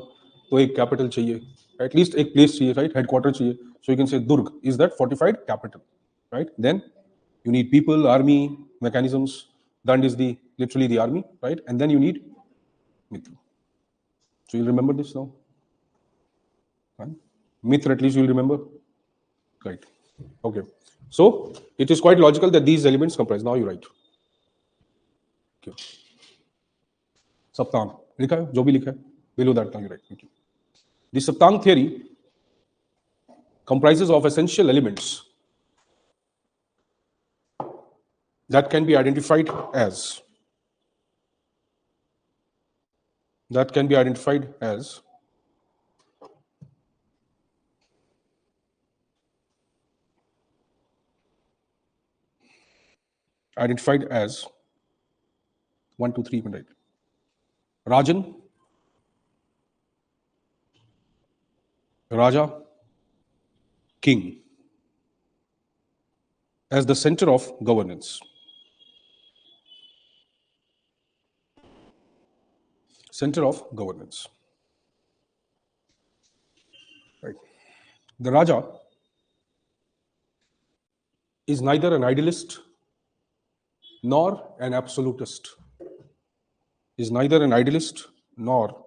तो एक capital चाहिए, at least एक place चाहिए, right? Headquarter चाहिए. सो you can say durg is that fortified capital, right? Then you need people, army, mechanisms. Dand is literally the army, right? And then you need mitra. So you'll remember this now. Right? Mitra, at least you'll remember. Right. Okay. So it is quite logical that these elements comprise. Now you write. Okay. Saptang. लिखा है, जो भी लिखा है, below that now you write. Okay. The Saptang theory comprises of essential elements that can be identified as identified as 1, 2, 3, right? Rajan, Raja, king as the center of governance. Center of governance. Right. The Raja is neither an idealist nor an absolutist. Is neither an idealist nor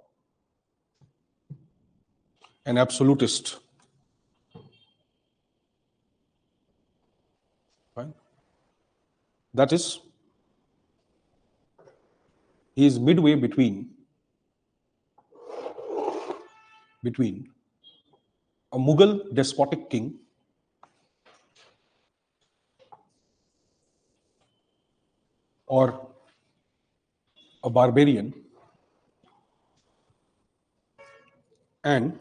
an absolutist. Right? That is, he is midway between a Mughal despotic king or a barbarian and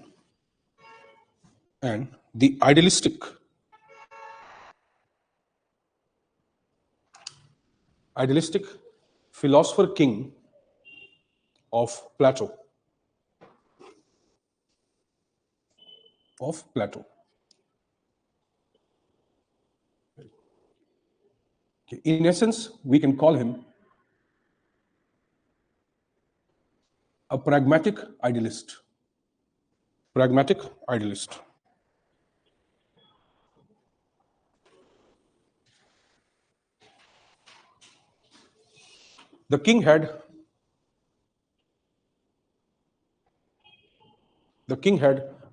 the idealistic philosopher king of Plato. Okay, in essence, we can call him a pragmatic idealist. The king had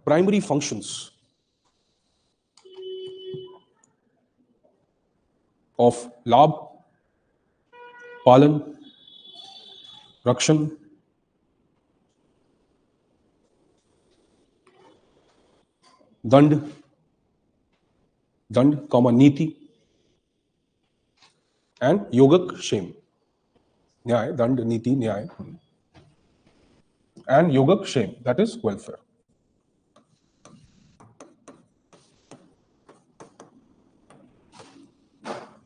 primary functions of labh, palan, rakshan, dand, niti, and yogak shem. Nyay, dand, niti, nyay, and yogak shem, that is welfare.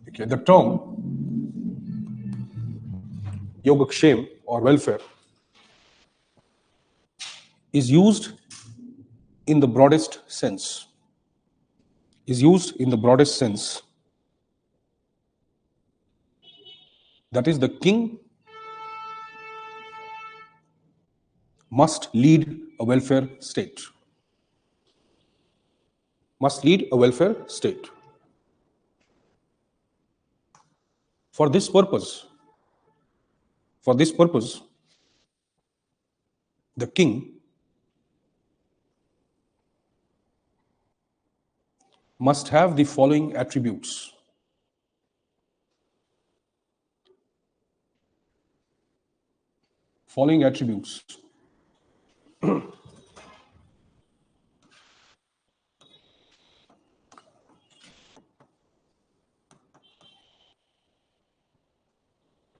Okay, the term yogak shem or welfare is used in the broadest sense. That is, the king must lead a welfare state. For this purpose, the king must have the following attributes.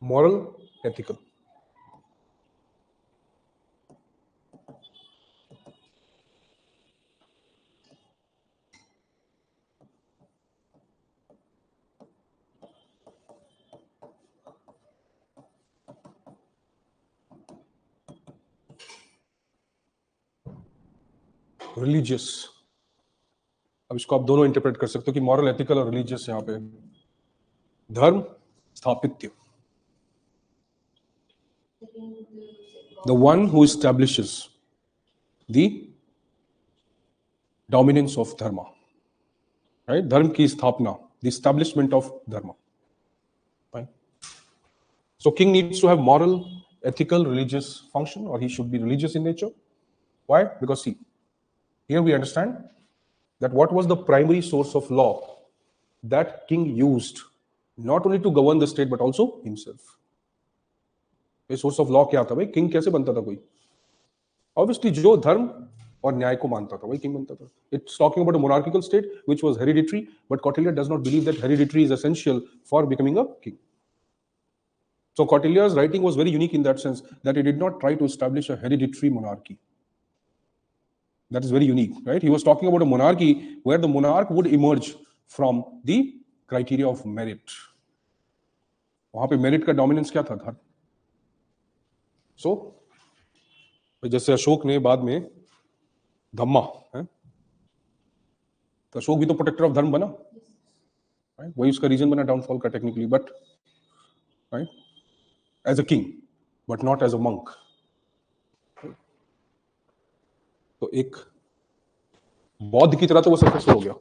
Moral, ethical. Religious, अब इसको आप दोनों interpret कर सकते हो कि moral, ethical और religious यहां पे धर्म स्थापित्य, the one who establishes the dominance of dharma, right? धर्म की स्थापना, the establishment of dharma, right? So king needs to have moral, ethical, religious function, or he should be religious in nature. Why? Because see, here we understand that what was the primary source of law that king used not only to govern the state but also himself. ये source of law क्या था भाई? King कैसे बनता था कोई? Obviously जो धर्म और न्याय को मानता था वही किंग बनता था. It's talking about a monarchical state which was hereditary, but Kautilya does not believe that hereditary is essential for becoming a king. So Kautilya's writing was very unique in that sense that he did not try to establish a hereditary monarchy. That is very unique, right? He was talking about a monarchy where the monarch would emerge from the criteria of merit. वहां पे merit का dominance क्या था? धर्म. सो जैसे अशोक ने बाद में धम्मा है, तो अशोक भी तो प्रोटेक्टर ऑफ धर्म बना, राइट? वही उसका रीजन बना डाउनफॉल का technically, but right as a king but not as a monk. तो एक बौद्ध की तरह तो वो सक्सेसफुल हो गया,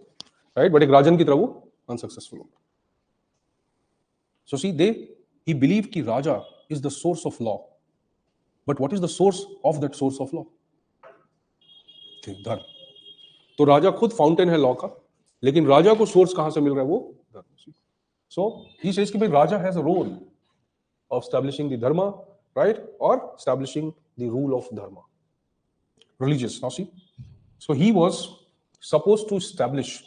राइट? बट एक राजन की तरह वो अनसक्सेसफुल हो गया. So see, he believed कि राजा is the source of law. But what is the source of that source of law? धर्म. तो राजा खुद फाउंटेन है लॉ का, लेकिन राजा को सोर्स कहां से मिल रहा है? वो धर्म. So he says कि भाई राजा has a role of establishing the dharma, right? Or establishing the rule of dharma. Religious. Now see, so he was supposed to establish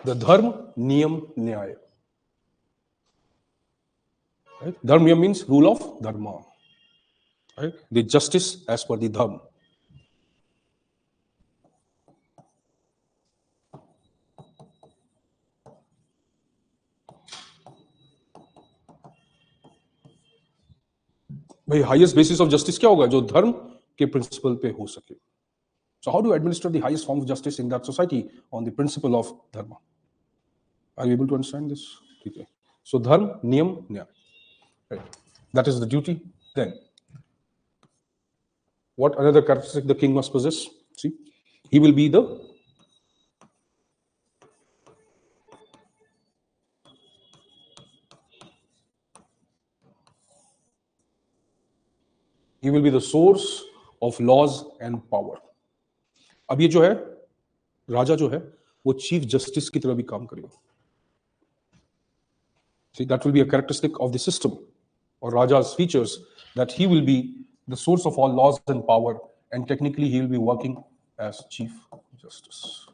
The dharma, niyam, nyaya. Right? Dharma niyam means rule of dharma. Right? The justice as per the dharma. भाई highest basis of justice क्या होगा? जो धर्म के principal पे हो सके. So how do you administer the highest form of justice in that society on the principle of dharma? Are you able to understand this? Okay. So dharma, niyam, nyaya. Right. That is the duty. Then, what another characteristic the king must possess? See, he will be the source of laws and power. अब ये जो है राजा जो है वो chief justice की तरह भी काम करेगा. See, that will be a characteristic of the system or Raja's features, that he will be the source of all laws and power, and technically he will be working as chief justice.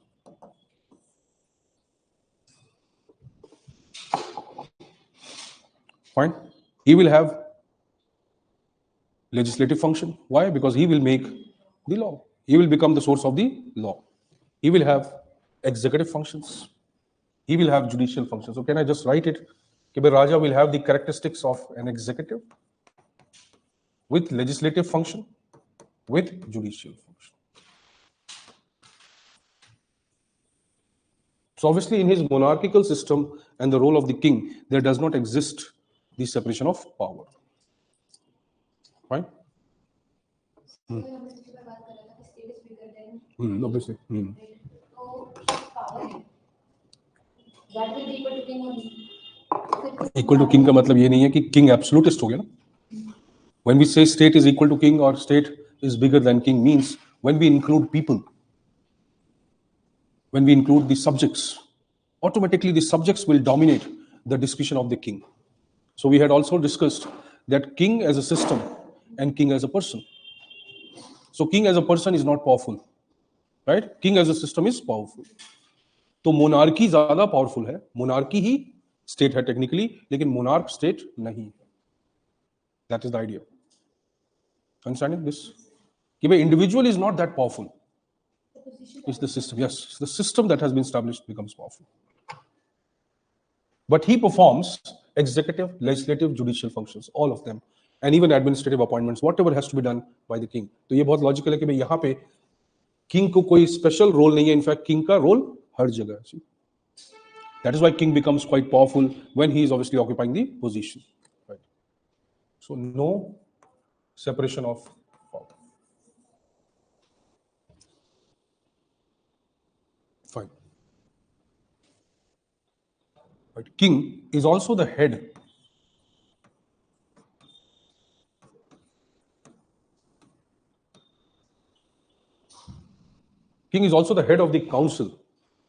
Fine. He will have legislative function. Why? Because he will make the law. He will become the source of the law. He will have executive functions. He will have judicial functions. So can I just write it? Okay, Raja will have the characteristics of an executive with legislative function, with judicial function. So obviously in his monarchical system and the role of the king, there does not exist the separation of power. Fine? Obviously. That will be equal to king only. Equal to king का मतलब ये नहीं है कि king absolutist हो गया ना. When we say state is equal to king or state is bigger than king means when we include people, when we include the subjects, automatically the subjects will dominate the discussion of the king. So we had also discussed that king as a system and king as a person. So king as a person is not powerful, right? King as a system is powerful. तो monarchy ज्यादा powerful है. Monarchy ही state है technically, लेकिन monarch state नहीं है. That is the idea. Understanding this कि भाई individual is not that powerful. It's the system. Yes, it's the system that has been established becomes powerful. But he performs executive, legislative, judicial functions, all of them, and even administrative appointments, whatever has to be done by the king. तो ये बहुत logical है कि भाई यहाँ पे king को कोई स्पेशल रोल नहीं है. इनफैक्ट किंग का रोल हर जगह है. That is why king becomes quite powerful when he is obviously occupying the position. Right. So no separation of power. Fine. Right. King is also the head. King is also the head of the council.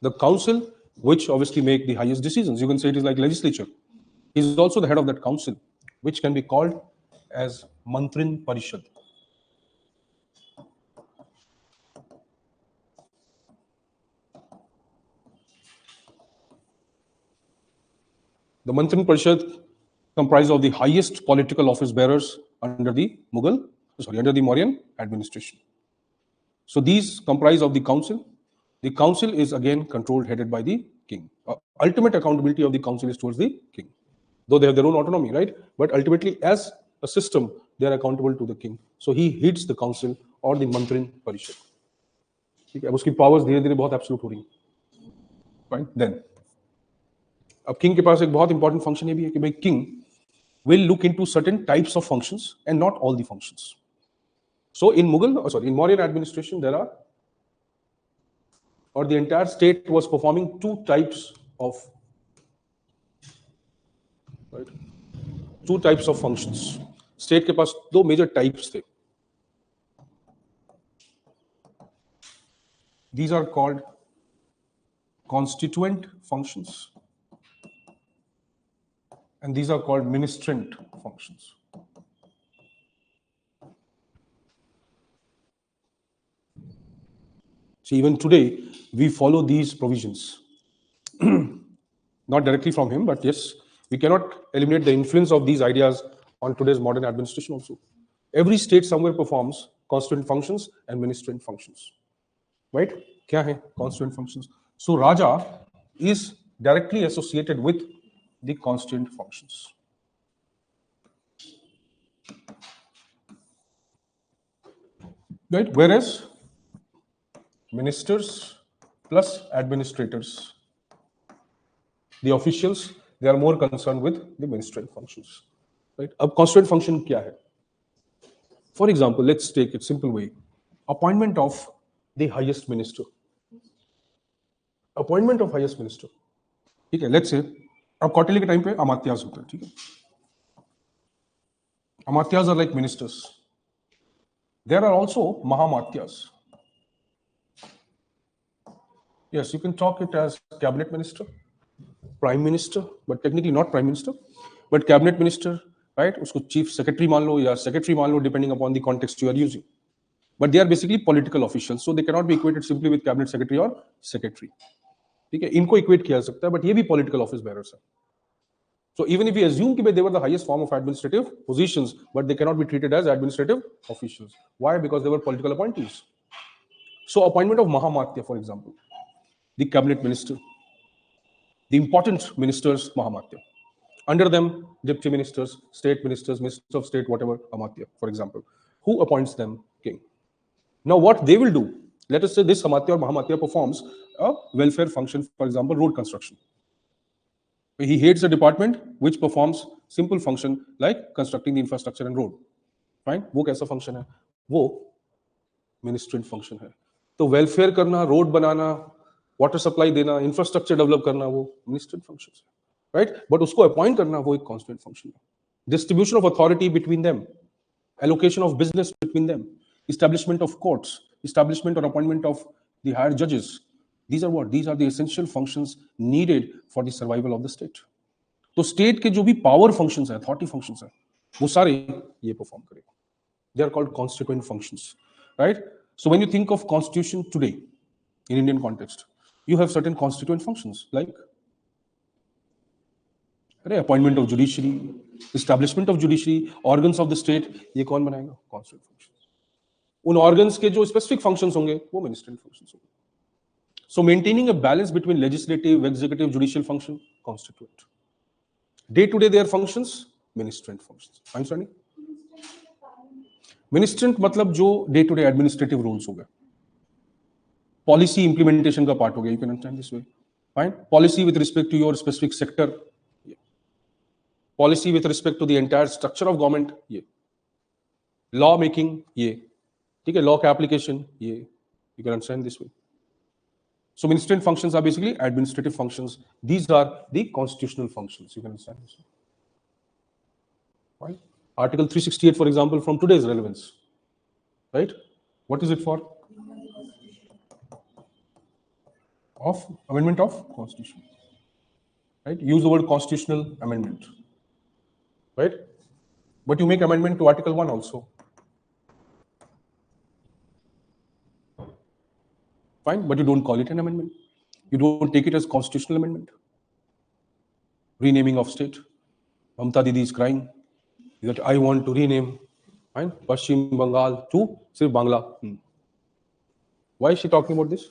The council which obviously make the highest decisions. You can say it is like legislature. He is also the head of that council, which can be called as Mantrin Parishad. The Mantrin Parishad comprised of the highest political office bearers under the Mauryan administration. So these comprise of the council. The council is again controlled, headed by the king. Ultimate accountability of the council is towards the king, though they have their own autonomy, right? But ultimately, as a system, they are accountable to the king. So he heads the council or the Mantrin Parishad. ठीक है, अब उसकी powers धीरे धीरे बहुत absolute हो रही हैं. Fine. Then, अब किंग के पास एक बहुत इंपॉर्टेंट फंक्शन ये भी है कि भाई king will look into certain types of functions and not all the functions. So in in Mauryan administration, there are, or the entire state was performing two types of functions. State के पास दो major types थे. These are called constituent functions, and these are called ministrant functions. So even today, we follow these provisions. not directly from him, but yes, we cannot eliminate the influence of these ideas on today's modern administration also. Every state somewhere performs constituent functions and ministerial functions. Right? Kya hai constituent functions? So Raja is directly associated with the constituent functions. Right? Whereas ministers plus administrators, the officials, they are more concerned with the ministerial functions. Right? A constituent function kya hai? For example, let's take it simple way. Appointment of the highest minister. Appointment of highest minister. ठीक है, let's say अब कौटिल्य के time पे अमात्यास होता है, ठीक है. Amatyas are like ministers. There are also Mahamatyas. Yes, you can talk it as cabinet minister, prime minister, but technically not prime minister, but cabinet minister, right? Usko chief secretary मान लो या secretary मान लो, depending upon the context you are using. But they are basically political officials, so they cannot be equated simply with cabinet secretary or secretary. ठीक है, इनको equate किया जा सकता है, but ये भी political office bearers हैं. So even if we assume that they were the highest form of administrative positions, but they cannot be treated as administrative officials. Why? Because they were political appointees. So appointment of Mahamatya, for example, the cabinet minister, the important ministers, Mahamatya. Under them, deputy ministers, ministers of state, whatever, Amatya, for example. Who appoints them? King. Now what they will do, let us say this Amatya or Mahamatya performs a welfare function, for example, road construction. He heads a department which performs simple function like constructing the infrastructure and road. Fine? वो कैसा function है? वो ministerial function है. तो welfare करना, road बनाना, water supply देना, infrastructure develop करना, वो ministerial functions है. Right? But उसको appoint करना, वो एक constituent function है. Distribution of authority between them, allocation of business between them, establishment of courts, establishment or appointment of the higher judges. These are what? These are the essential functions needed for the survival of the state. तो state के जो भी power functions है, authority functions है, वो सारे ये perform करेगा. They are called constituent functions, right? So when you think of constitution today, in Indian context, you have certain constituent functions like appointment of judiciary, establishment of judiciary, organs of the state. ये कौन बनाएगा? Constituent functions. उन organs के जो specific functions होंगे, वो ministerial functions होंगे. So maintaining a balance between legislative, executive, judicial function, constituent. Day-to-day their functions, ministerial functions. Understanding? Ministerial मतलब जो day-to-day administrative roles हो गए. Policy implementation का part हो गया. You can understand this way. Fine. Policy with respect to your specific sector. Yeah. Policy with respect to the entire structure of government. Yeah. Law making. Yeah. ठीक है. Law का application. Yeah. You can understand this way. So ministerial functions are basically administrative functions. These are the constitutional functions. You can understand this. Right? Article 368, for example, from today's relevance. Right? What is it for? Of amendment of constitution. Right? Use the word constitutional amendment. Right? But you make amendment to Article 1 also. Fine, but you don't call it an amendment. You don't take it as constitutional amendment. Renaming of state. Mamta Didi is crying that I want to rename, fine, Paschim Bengal to Sirf Bangla. Why is she talking about this?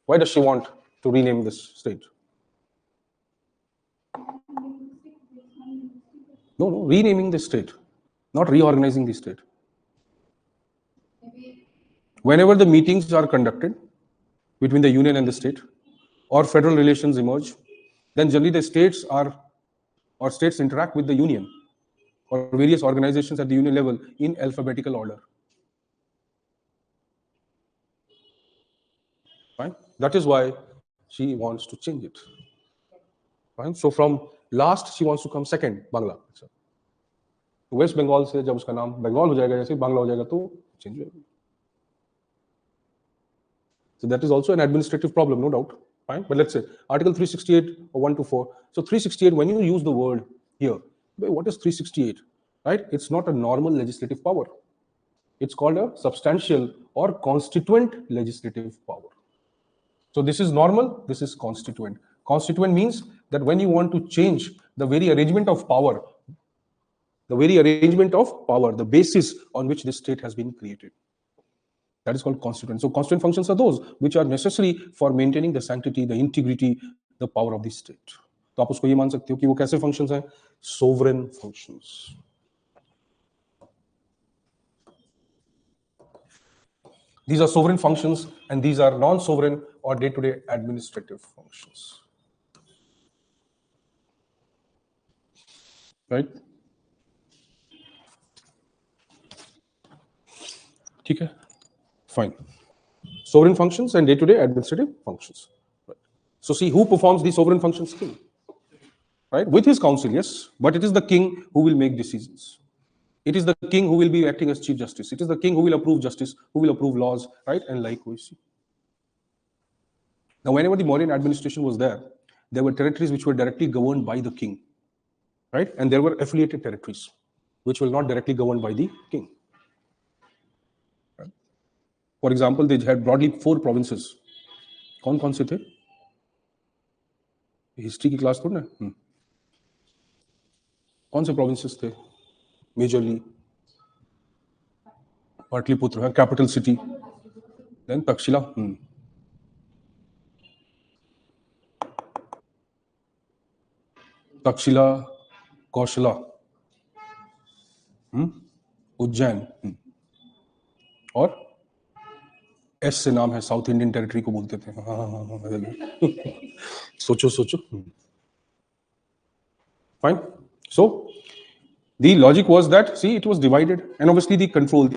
Why does she want to rename this state? No, renaming the state, not reorganizing the state. Whenever the meetings are conducted between the union and the state, or federal relations emerge, then generally the states interact with the union or various organizations at the union level in alphabetical order. Fine? That is why she wants to change it. Fine? So from last, she wants to come second, Bangla. West Bengal से जब उसका नाम बंगाल हो जाएगा, जैसे बांग्ला हो जाएगा तो change होगा. So that is also an administrative problem, no doubt. Fine? But let's say Article 368 or 1 to 4. So 368, when you use the word here, what is 368? Right? It's not a normal legislative power. It's called a substantial or constituent legislative power. So this is normal, this is constituent. Constituent means that when you want to change the very arrangement of power, the basis on which this state has been created, that is called constituent. So constituent functions are those which are necessary for maintaining the sanctity, the integrity, the power of the state. तो आप उसको ये मान सकते हो कि वो कैसे functions हैं? Sovereign functions. These are sovereign functions and these are non-sovereign or day-to-day administrative functions. Right? ठीक है? Fine. Sovereign functions and day-to-day administrative functions. Right. So see, who performs these sovereign functions? King. Right? With his council, yes, but it is the king who will make decisions. It is the king who will be acting as chief justice. It is the king who will approve justice, who will approve laws, right? And likewise. Now, whenever the Mauryan administration was there were territories which were directly governed by the king, right? And there were affiliated territories which were not directly governed by the king. Right? For example, they had broadly 4 provinces. कौन से थे? History की class थोड़ा ना? कौन से provinces थे? Majorly Patliputra, capital city, then Takshila. Takshila, Kaushala, Ujjain, और एस से नाम है, साउथ इंडियन टेरिटरी को बोलते थे. सोचो. Fine. So the logic was that, see, it was divided, and obviously the control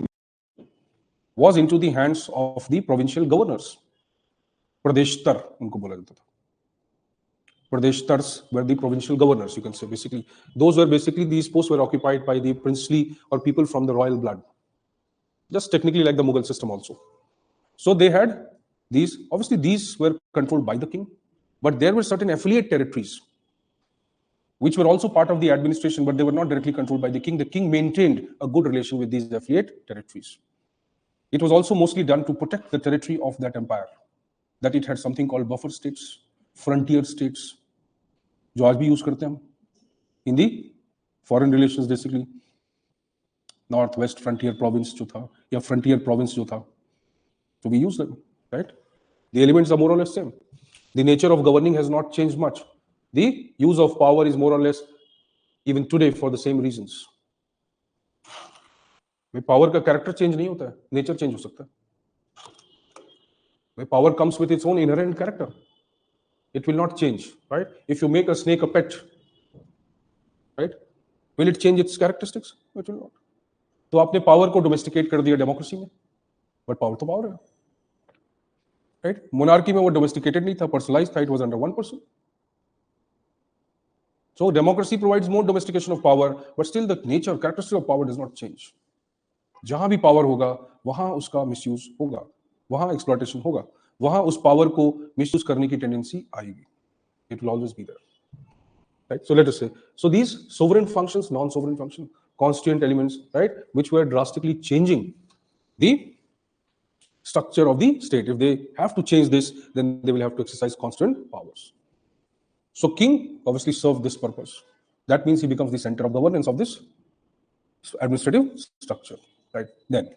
was into the hands of the provincial governors. Pradeshtar unko bola jata tha. Pradeshtars were the provincial governors, you can say. Basically, these posts were occupied by the princely or people from the royal blood. Just technically like the Mughal system also. So they had these, obviously these were controlled by the king, but there were certain affiliate territories which were also part of the administration, but they were not directly controlled by the king. The king maintained a good relation with these affiliate territories. It was also mostly done to protect the territory of that empire, that it had something called buffer states, frontier states, जो आज भी use करते हैं हम in the foreign relations, basically. Northwest frontier province जो था, या frontier province जो था, so we use them, right? The elements are more or less same. The nature of governing has not changed much. The use of power is more or less even today for the same reasons. Power का character change नहीं होता है, nature change हो सकता है. Power comes with its own inherent character. It will not change, right? If you make a snake a pet, right? Will it change its characteristics? It will not. तो आपने power को domesticate कर दिया democracy में, but power तो power है, right? Monarchy में वो domesticated नहीं था, personalized था, it was under one person. So democracy provides more domestication of power, but still the nature, characteristic of power does not change. जहां भी power होगा, वहां उसका misuse होगा, वहां exploitation होगा, वहां उस power को misuse करने की tendency आएगी. It will always be there. Right? So let us say, so these sovereign functions, non-sovereign functions, constituent elements, right, which were drastically changing the structure of the state. If they have to change this, then they will have to exercise constituent powers. So king obviously served this purpose. That means he becomes the center of governance of this administrative structure, right? Then,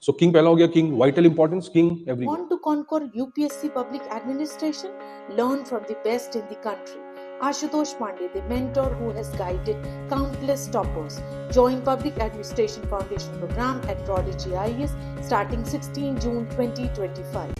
so king पहला हो गया, king, vital importance, king everywhere. Want to conquer UPSC Public Administration? Learn from the best in the country. Ashutosh Pandey, the mentor who has guided countless toppers. Join Public Administration Foundation program at ProdEgyIAS starting 16 June 2025.